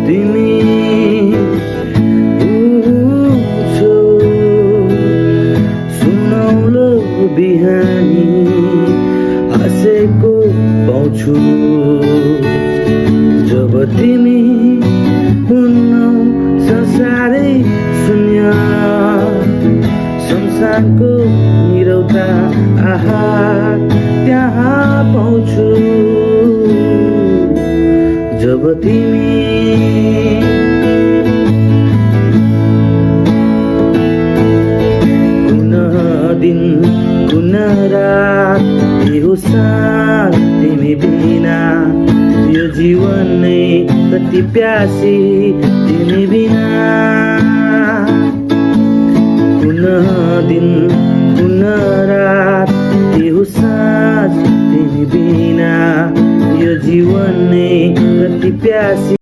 तिमी छौ सुनौलो बिहानी हाँसेको पाउँछु जब तिमी हुन्नौ संसारै शून्य संसारको निरौता आहा त्यहाँ पाउँछु जब तिमी दिन कुन रात यो साथ तिमी बिना यो जीवन नै कति प्यासी तिमी बिना कुन दिन कुन रात यो साथ तिमी बिना यो जीवन नै कति प्यासी